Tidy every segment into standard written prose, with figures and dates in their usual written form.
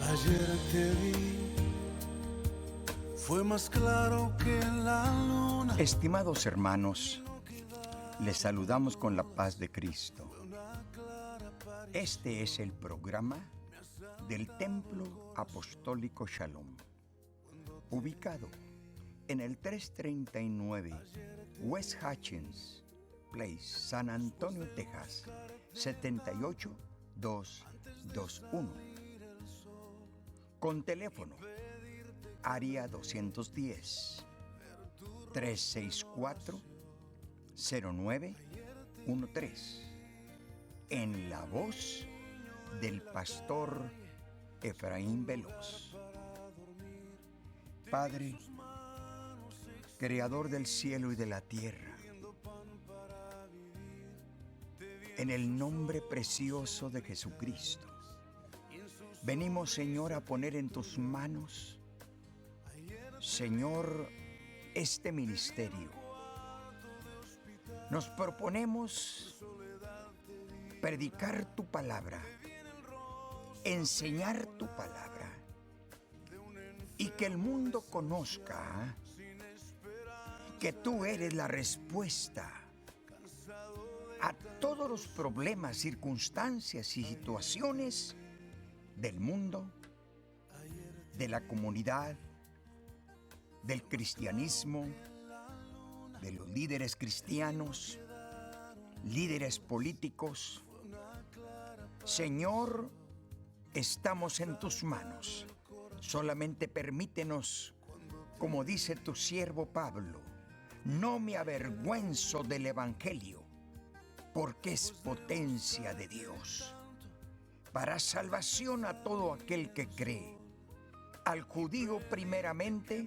Ayer te vi, fue más claro que la luna. Estimados hermanos, les saludamos con la paz de Cristo. Este es el programa del Templo Apostólico Shalom, ubicado en el 339 West Hutchins Place, San Antonio, Texas, 78221. Con teléfono área 210-364-0913, en la voz del pastor Efraín Veloz. Padre, creador del cielo y de la tierra, en el nombre precioso de Jesucristo, venimos, Señor, a poner en tus manos, Señor, este ministerio. Nos proponemos predicar tu palabra, enseñar tu palabra, y que el mundo conozca que tú eres la respuesta a todos los problemas, circunstancias y situaciones del mundo, de la comunidad, del cristianismo, de los líderes cristianos, líderes políticos. Señor, estamos en tus manos. Solamente permítenos, como dice tu siervo Pablo, no me avergüenzo del Evangelio, porque es potencia de Dios para salvación a todo aquel que cree, al judío primeramente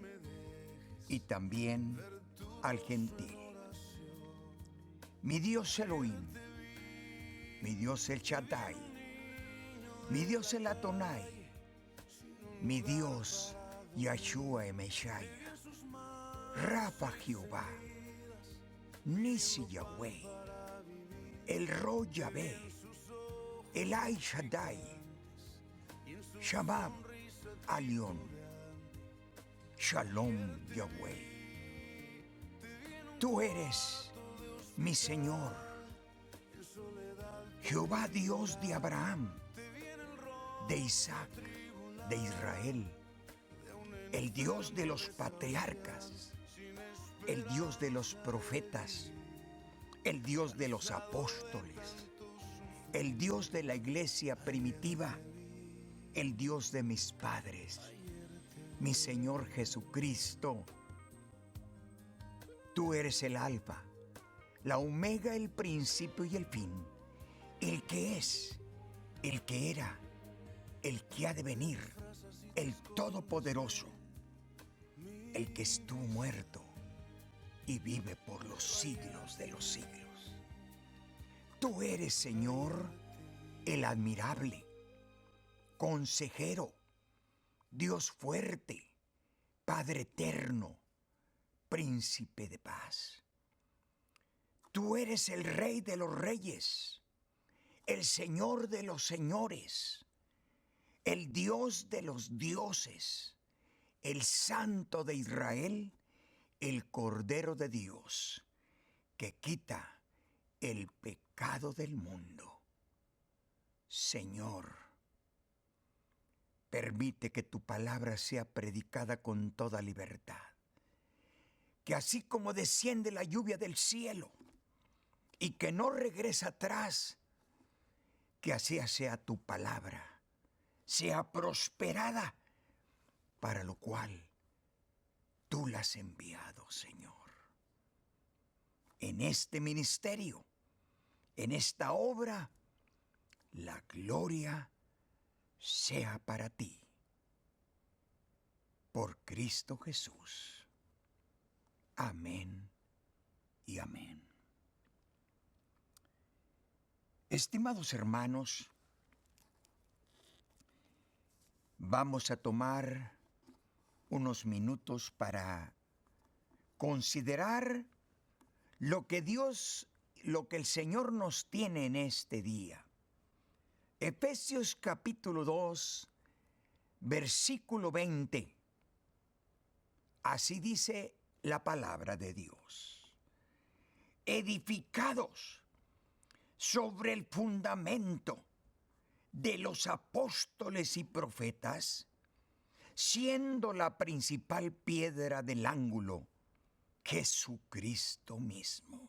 y también al gentil. Mi Dios Elohim, mi Dios el Shaddai, mi Dios el Adonai, mi Dios Yahshua Emeshaya, Rafa Jehová, Nisi Yahweh, el Ro Yahvé, el Ay Shaddai, Shamam Alion, Shalom Yahweh. Tú eres mi Señor, Jehová Dios de Abraham, de Isaac, de Israel, el Dios de los patriarcas, el Dios de los profetas, el Dios de los apóstoles, el Dios de la iglesia primitiva, el Dios de mis padres, mi Señor Jesucristo. Tú eres el Alfa, la Omega, el principio y el fin, el que es, el que era, el que ha de venir, el Todopoderoso, el que estuvo muerto y vive por los siglos de los siglos. Tú eres, Señor, el admirable, consejero, Dios fuerte, Padre eterno, príncipe de paz. Tú eres el Rey de los reyes, el Señor de los señores, el Dios de los dioses, el Santo de Israel, el Cordero de Dios, que quita el pecado del mundo. Señor, permite que tu palabra sea predicada con toda libertad, que así como desciende la lluvia del cielo y que no regresa atrás, que así sea tu palabra, sea prosperada, para lo cual tú la has enviado, Señor. En este ministerio, en esta obra, la gloria sea para ti. Por Cristo Jesús. Amén y amén. Estimados hermanos, vamos a tomar unos minutos para considerar lo que el Señor nos tiene en este día. Efesios capítulo 2, versículo 20. Así dice la palabra de Dios. Edificados sobre el fundamento de los apóstoles y profetas, siendo la principal piedra del ángulo Jesucristo mismo.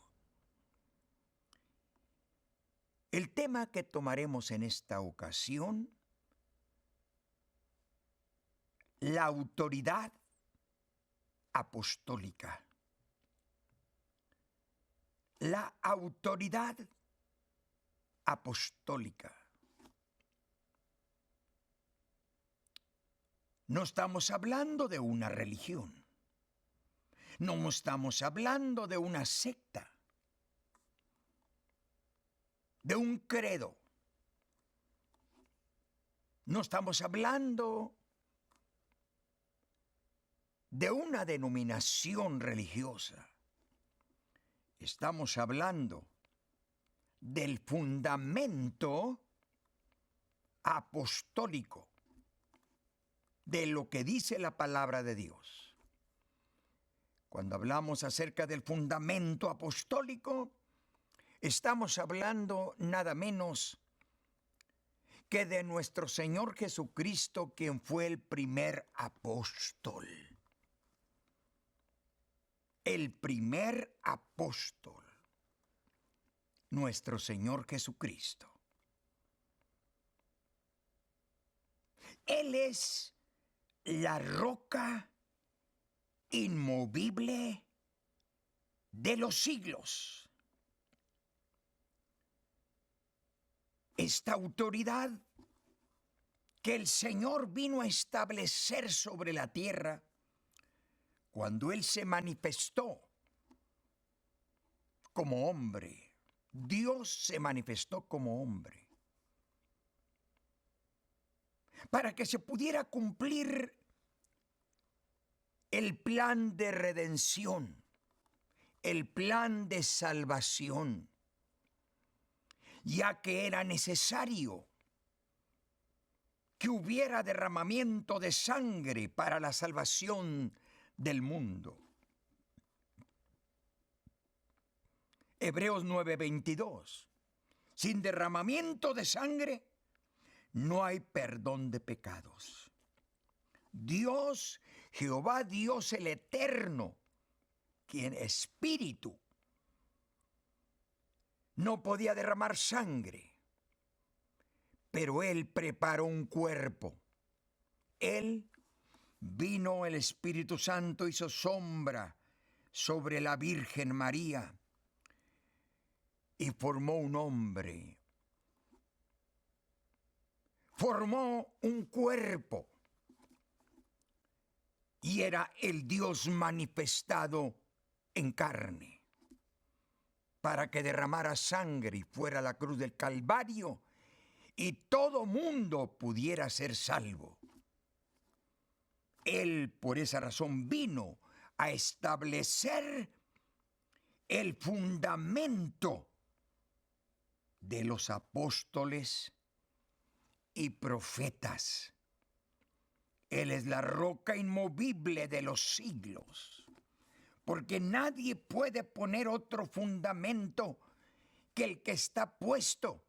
El tema que tomaremos en esta ocasión, la autoridad apostólica. La autoridad apostólica. No estamos hablando de una religión. No estamos hablando de una secta, de un credo. No estamos hablando de una denominación religiosa. Estamos hablando del fundamento apostólico de lo que dice la palabra de Dios. Cuando hablamos acerca del fundamento apostólico, estamos hablando nada menos que de nuestro Señor Jesucristo, quien fue el primer apóstol. El primer apóstol, nuestro Señor Jesucristo. Él es la roca inmovible de los siglos. Esta autoridad que el Señor vino a establecer sobre la tierra cuando Él se manifestó como hombre. Dios se manifestó como hombre para que se pudiera cumplir el plan de redención, el plan de salvación, ya que era necesario que hubiera derramamiento de sangre para la salvación del mundo. Hebreos 9:22. Sin derramamiento de sangre no hay perdón de pecados. Dios, Jehová Dios el Eterno, quien espíritu, no podía derramar sangre, pero Él preparó un cuerpo. Él vino, el Espíritu Santo hizo sombra sobre la Virgen María y formó un hombre. Formó un cuerpo y era el Dios manifestado en carne para que derramara sangre y fuera a la cruz del Calvario y todo mundo pudiera ser salvo. Él por esa razón vino a establecer el fundamento de los apóstoles y profetas. Él es la roca inmovible de los siglos, porque nadie puede poner otro fundamento que el que está puesto,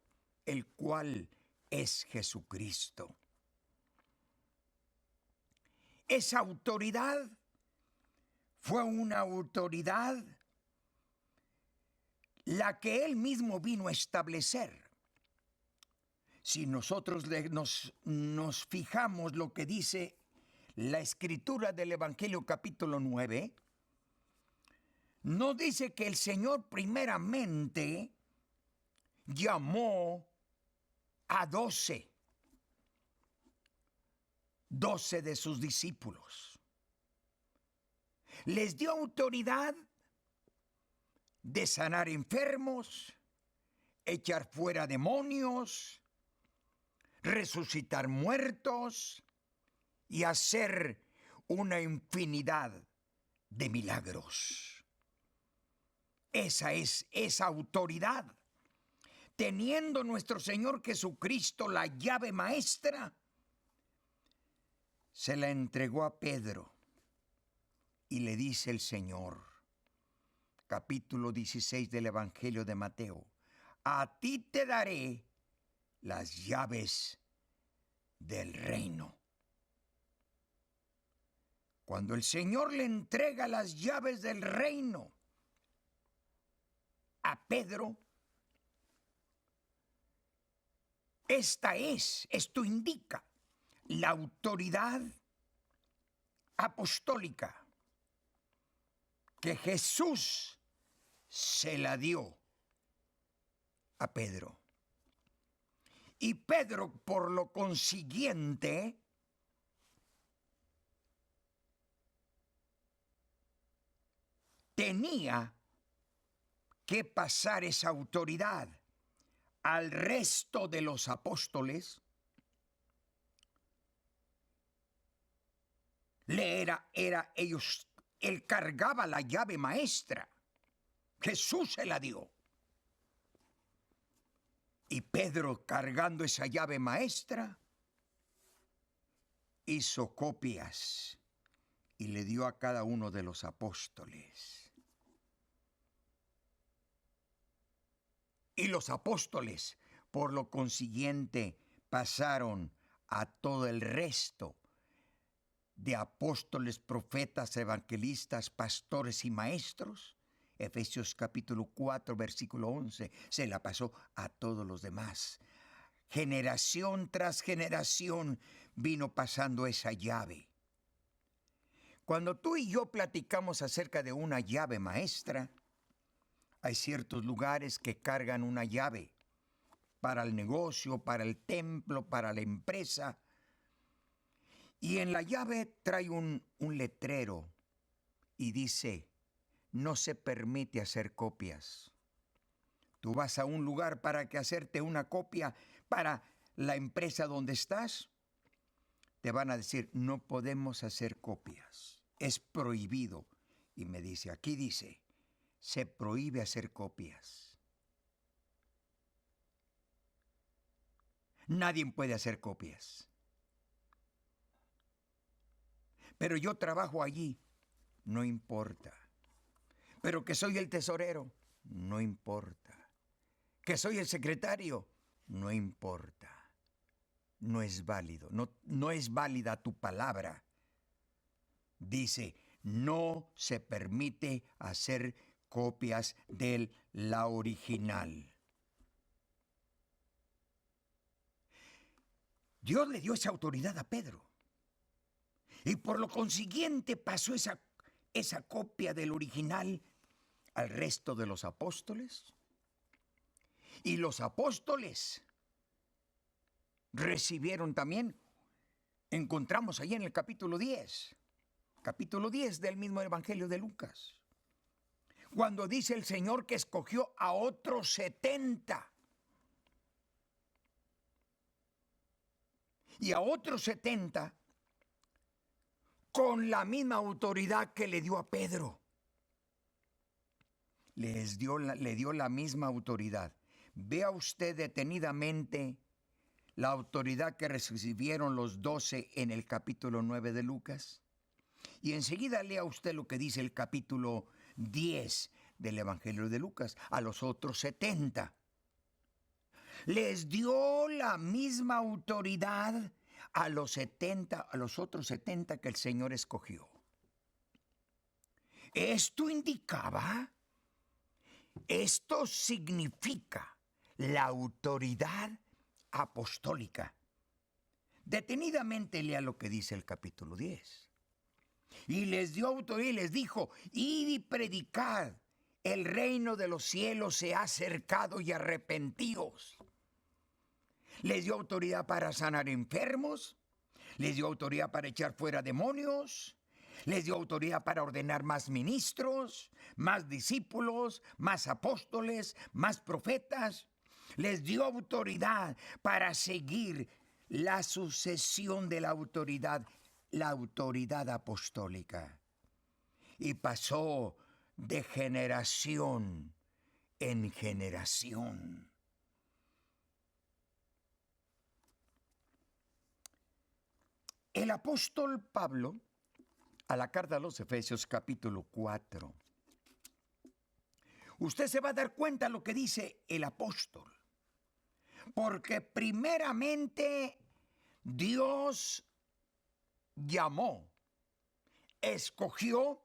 el cual es Jesucristo. Esa autoridad fue una autoridad la que Él mismo vino a establecer. Si nosotros nos fijamos lo que dice la Escritura del Evangelio capítulo 9, no dice que el Señor primeramente llamó a 12 de sus discípulos. Les dio autoridad de sanar enfermos, echar fuera demonios, resucitar muertos y hacer una infinidad de milagros. Esa es esa autoridad. Teniendo nuestro Señor Jesucristo la llave maestra, se la entregó a Pedro y le dice el Señor, capítulo 16 del Evangelio de Mateo, a ti te daré las llaves del reino. Cuando el Señor le entrega las llaves del reino a Pedro, esto indica la autoridad apostólica que Jesús se la dio a Pedro. Y Pedro, por lo consiguiente, tenía que pasar esa autoridad al resto de los apóstoles. Él cargaba la llave maestra. Jesús se la dio. Y Pedro, cargando esa llave maestra, hizo copias y le dio a cada uno de los apóstoles. Y los apóstoles, por lo consiguiente, pasaron a todo el resto de apóstoles, profetas, evangelistas, pastores y maestros. Efesios capítulo 4, versículo 11, se la pasó a todos los demás. Generación tras generación vino pasando esa llave. Cuando tú y yo platicamos acerca de una llave maestra, hay ciertos lugares que cargan una llave para el negocio, para el templo, para la empresa. Y en la llave trae un letrero y dice, no se permite hacer copias. Tú vas a un lugar para que hacerte una copia para la empresa donde estás, te van a decir, no podemos hacer copias. Es prohibido. Y me dice, aquí dice, se prohíbe hacer copias. Nadie puede hacer copias. Pero yo trabajo allí, no importa. Pero que soy el tesorero, no importa. Que soy el secretario, no importa. No es válido, no es válida tu palabra. Dice, no se permite hacer copias de la original. Dios le dio esa autoridad a Pedro. Y por lo consiguiente pasó esa copia del original al resto de los apóstoles. Y los apóstoles recibieron también, encontramos ahí en el capítulo 10 del mismo Evangelio de Lucas, cuando dice el Señor que escogió a otros 70. Y a otros 70 con la misma autoridad que le dio a Pedro. Le dio la misma autoridad. Vea usted detenidamente la autoridad que recibieron los 12 en el capítulo 9 de Lucas. Y enseguida lea usted lo que dice el capítulo 10 del Evangelio de Lucas. A los otros 70. Les dio la misma autoridad a los otros 70 que el Señor escogió. Esto significa la autoridad apostólica. Detenidamente lea lo que dice el capítulo 10. Y les dio autoridad y les dijo, id y predicad, el reino de los cielos se ha acercado y arrepentíos. Les dio autoridad para sanar enfermos, les dio autoridad para echar fuera demonios, les dio autoridad para ordenar más ministros, más discípulos, más apóstoles, más profetas. Les dio autoridad para seguir la sucesión de la autoridad apostólica. Y pasó de generación en generación. El apóstol Pablo, a la carta a los Efesios capítulo 4, usted se va a dar cuenta de lo que dice el apóstol. Porque primeramente Dios llamó, escogió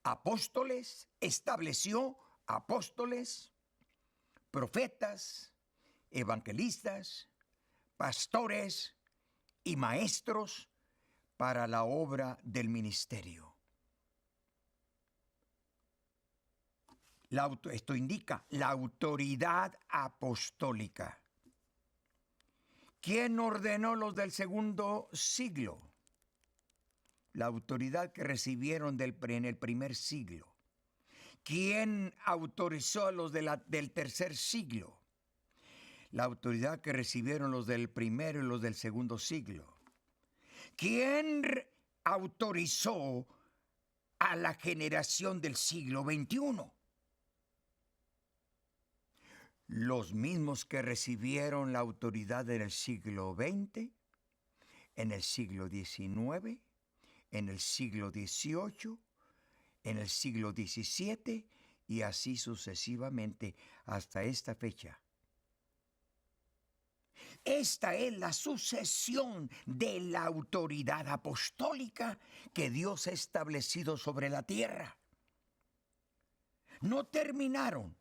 apóstoles, estableció apóstoles, profetas, evangelistas, pastores y maestros para la obra del ministerio. Esto indica la autoridad apostólica. ¿Quién ordenó los del segundo siglo? La autoridad que recibieron en el primer siglo. ¿Quién autorizó a los del tercer siglo? La autoridad que recibieron los del primero y los del segundo siglo. ¿Quién autorizó a la generación del siglo XXI? Los mismos que recibieron la autoridad en el siglo XX, en el siglo XIX, en el siglo XVIII, en el siglo XVII y así sucesivamente hasta esta fecha. Esta es la sucesión de la autoridad apostólica que Dios ha establecido sobre la tierra. No terminaron,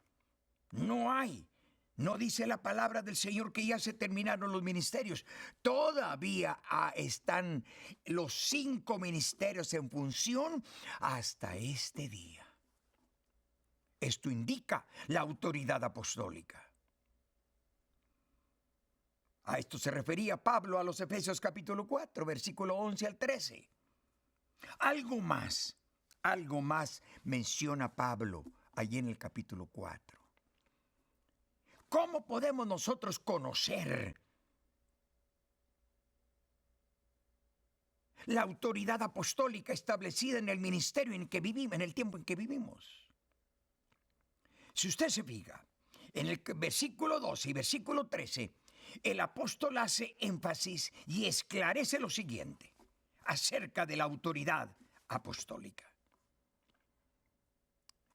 no hay. No dice la palabra del Señor que ya se terminaron los ministerios. Todavía están los 5 ministerios en función hasta este día. Esto indica la autoridad apostólica. A esto se refería Pablo a los Efesios capítulo 4, versículo 11 al 13. Algo más menciona Pablo allí en el capítulo 4. ¿Cómo podemos nosotros conocer la autoridad apostólica establecida en el ministerio en que vivimos, en el tiempo en que vivimos? Si usted se fija, en el versículo 12 y versículo 13, el apóstol hace énfasis y esclarece lo siguiente acerca de la autoridad apostólica.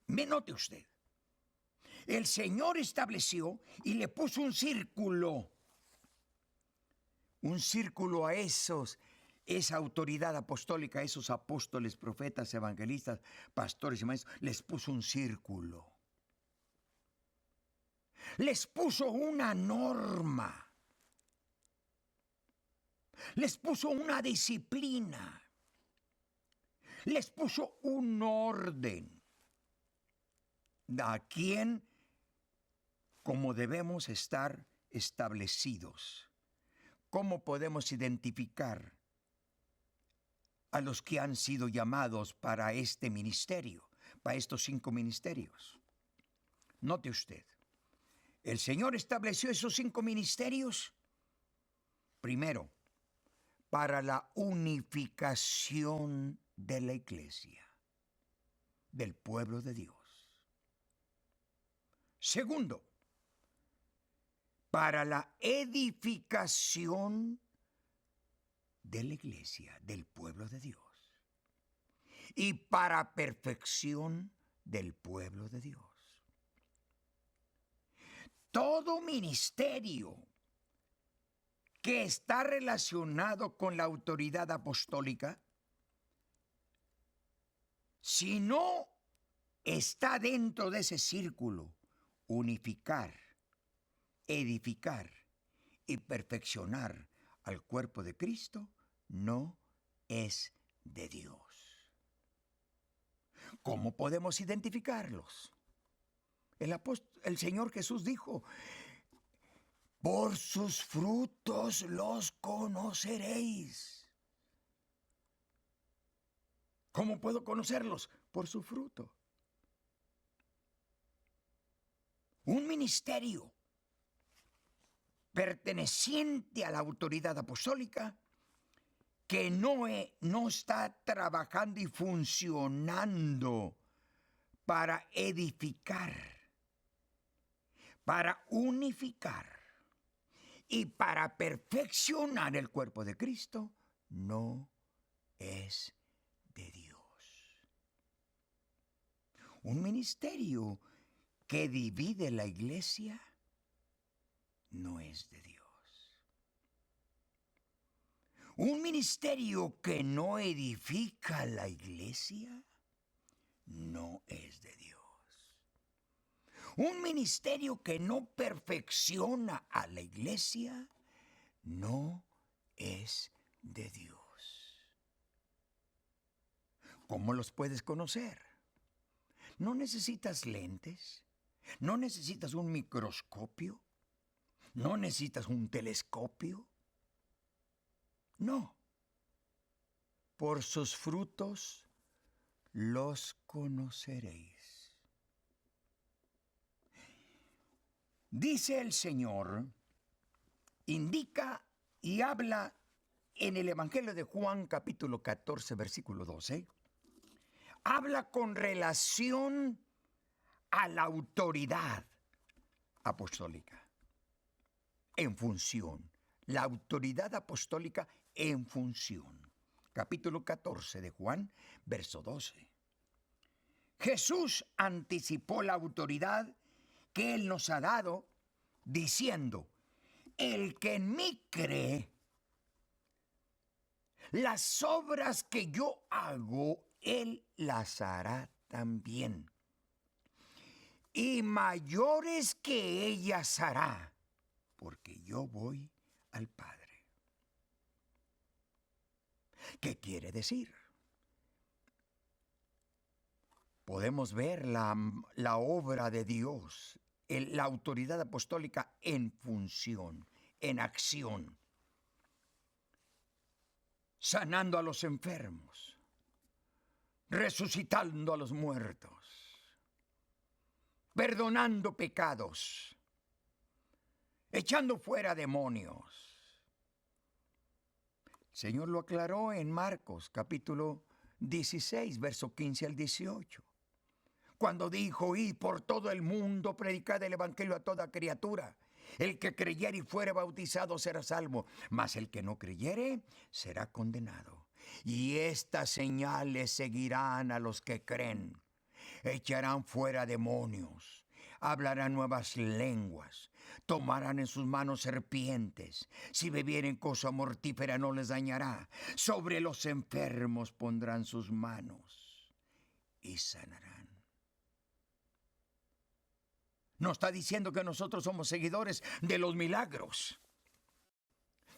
Me note usted. El Señor estableció y le puso un círculo a esa autoridad apostólica, a esos apóstoles, profetas, evangelistas, pastores y maestros, les puso un círculo. Les puso una norma. Les puso una disciplina. Les puso un orden. ¿A quién? Cómo debemos estar establecidos. ¿Cómo podemos identificar a los que han sido llamados para este ministerio, para estos 5 ministerios? Note usted, el Señor estableció esos 5 ministerios, primero, para la unificación de la iglesia, del pueblo de Dios. Segundo, para la edificación de la iglesia, del pueblo de Dios. Y para perfección del pueblo de Dios. Todo ministerio que está relacionado con la autoridad apostólica, si no está dentro de ese círculo, unificar, edificar y perfeccionar al cuerpo de Cristo, no es de Dios. ¿Cómo podemos identificarlos? El Señor Jesús dijo, por sus frutos los conoceréis. ¿Cómo puedo conocerlos? Por su fruto. Un ministerio perteneciente a la autoridad apostólica que no está trabajando y funcionando para edificar, para unificar y para perfeccionar el cuerpo de Cristo, no es de Dios. Un ministerio que divide la iglesia no es de Dios. Un ministerio que no edifica la iglesia no es de Dios. Un ministerio que no perfecciona a la iglesia no es de Dios. ¿Cómo los puedes conocer? No necesitas lentes, no necesitas un microscopio, no necesitas un telescopio. No. Por sus frutos los conoceréis. Dice el Señor, indica y habla en el Evangelio de Juan, capítulo 14, versículo 12. Habla con relación a la autoridad apostólica en función. La autoridad apostólica en función. Capítulo 14 de Juan, verso 12. Jesús anticipó la autoridad que Él nos ha dado, diciendo, el que en mí cree, las obras que yo hago, Él las hará también. Y mayores que ellas hará, porque yo voy al Padre. ¿Qué quiere decir? Podemos ver la obra de Dios, la autoridad apostólica en función, en acción, sanando a los enfermos, resucitando a los muertos, perdonando pecados, echando fuera demonios. El Señor lo aclaró en Marcos, capítulo 16, verso 15 al 18. Cuando dijo, id por todo el mundo, predicad el evangelio a toda criatura. El que creyere y fuere bautizado será salvo, mas el que no creyere será condenado. Y estas señales seguirán a los que creen. Echarán fuera demonios, hablarán nuevas lenguas, tomarán en sus manos serpientes. Si bebieren cosa mortífera no les dañará. Sobre los enfermos pondrán sus manos y sanarán. No está diciendo que nosotros somos seguidores de los milagros,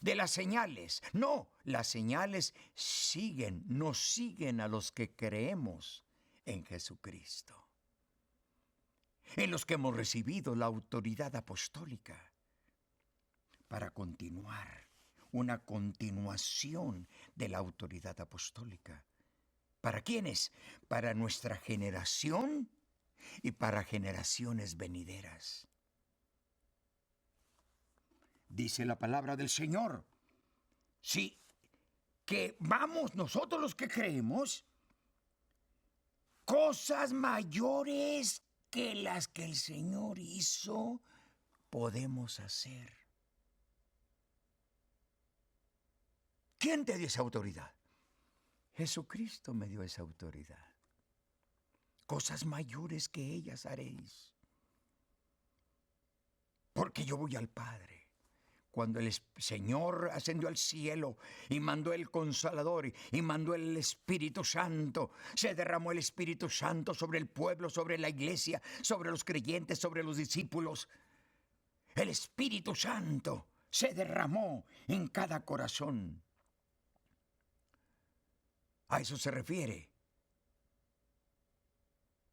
de las señales. No, las señales nos siguen a los que creemos en Jesucristo, en los que hemos recibido la autoridad apostólica para continuar, una continuación de la autoridad apostólica. ¿Para quiénes? Para nuestra generación y para generaciones venideras. Dice la palabra del Señor, sí, que vamos nosotros los que creemos, cosas mayores que las que el Señor hizo, podemos hacer. ¿Quién te dio esa autoridad? Jesucristo me dio esa autoridad. Cosas mayores que ellas haréis, porque yo voy al Padre. Cuando el Señor ascendió al cielo y mandó el Consolador y mandó el Espíritu Santo, se derramó el Espíritu Santo sobre el pueblo, sobre la iglesia, sobre los creyentes, sobre los discípulos. El Espíritu Santo se derramó en cada corazón. A eso se refiere.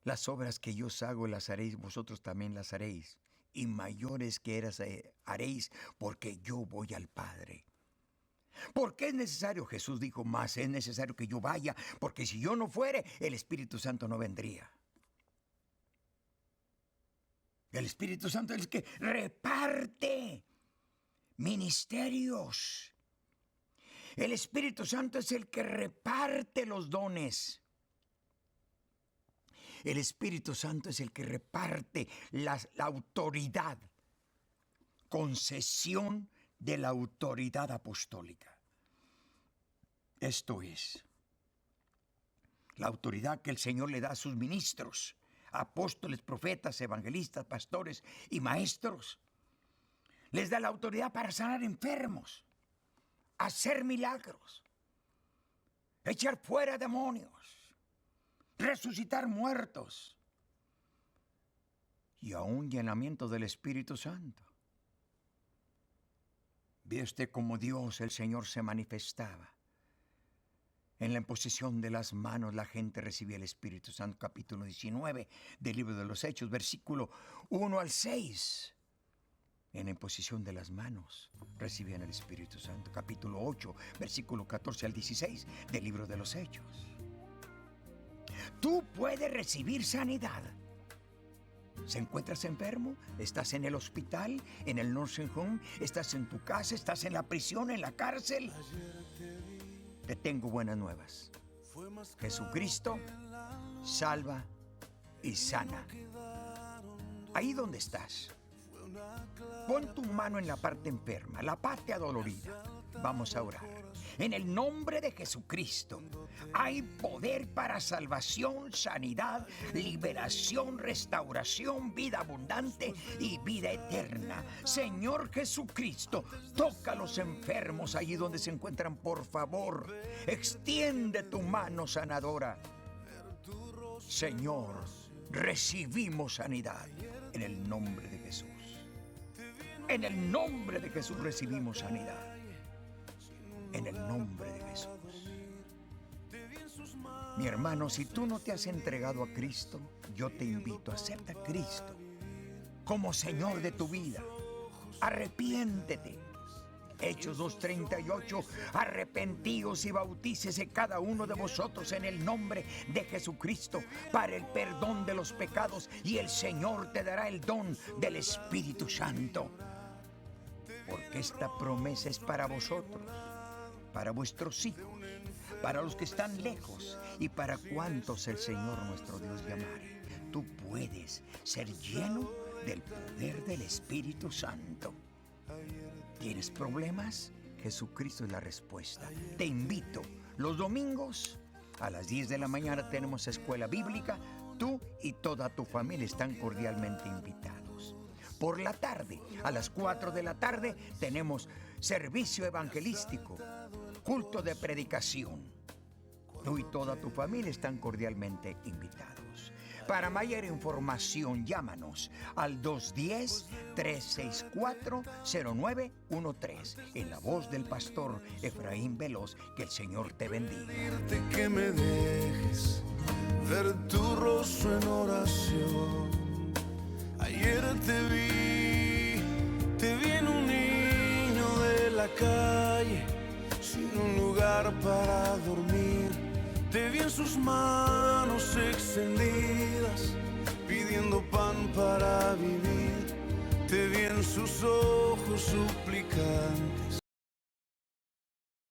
Las obras que yo hago las haréis, vosotros también las haréis. Y mayores que eras haréis, porque yo voy al Padre. ¿Por qué es necesario? Jesús dijo, más es necesario que yo vaya, porque si yo no fuere, el Espíritu Santo no vendría. El Espíritu Santo es el que reparte ministerios. El Espíritu Santo es el que reparte los dones. El Espíritu Santo es el que reparte la autoridad, concesión de la autoridad apostólica. Esto es la autoridad que el Señor le da a sus ministros, apóstoles, profetas, evangelistas, pastores y maestros. Les da la autoridad para sanar enfermos, hacer milagros, echar fuera demonios, resucitar muertos y aún llenamiento del Espíritu Santo. Ve usted cómo Dios, el Señor, se manifestaba. En la imposición de las manos la gente recibía el Espíritu Santo. Capítulo 19 del libro de los Hechos, versículo 1 al 6. En la imposición de las manos recibían el Espíritu Santo. Capítulo 8, versículo 14 al 16 del libro de los Hechos. Tú puedes recibir sanidad. ¿Se encuentras enfermo? ¿Estás en el hospital? ¿En el nursing home? ¿Estás en tu casa? ¿Estás en la prisión? ¿En la cárcel? Te tengo buenas nuevas. Jesucristo salva y sana. Ahí donde estás, pon tu mano en la parte enferma, la parte adolorida. Vamos a orar. En el nombre de Jesucristo hay poder para salvación, sanidad, liberación, restauración, vida abundante y vida eterna. Señor Jesucristo, toca a los enfermos allí donde se encuentran, por favor. Extiende tu mano sanadora. Señor, recibimos sanidad en el nombre de Jesús. En el nombre de Jesús recibimos sanidad. En el nombre de Jesús. Mi hermano, si tú no te has entregado a Cristo, yo te invito, acepta a Cristo como Señor de tu vida. Arrepiéntete. Hechos 2:38, arrepentíos y bautícese cada uno de vosotros en el nombre de Jesucristo para el perdón de los pecados y el Señor te dará el don del Espíritu Santo. Porque esta promesa es para vosotros, para vuestros hijos, para los que están lejos y para cuantos el Señor nuestro Dios llamare. Tú puedes ser lleno del poder del Espíritu Santo. ¿Tienes problemas? Jesucristo es la respuesta. Te invito, los domingos a las 10 de la mañana tenemos escuela bíblica. Tú y toda tu familia están cordialmente invitados. Por la tarde, a las 4 de la tarde, tenemos servicio evangelístico, culto de predicación. Tú y toda tu familia están cordialmente invitados. Para mayor información, llámanos al 210-364-0913 en la voz del pastor Efraín Veloz. Que el Señor te bendiga. Que me dejes ver tu rostro en oración. Ayer te vi en un niño de la calle, sin un lugar para dormir. Te vi en sus manos extendidas, pidiendo pan para vivir. Te vi en sus ojos suplicantes.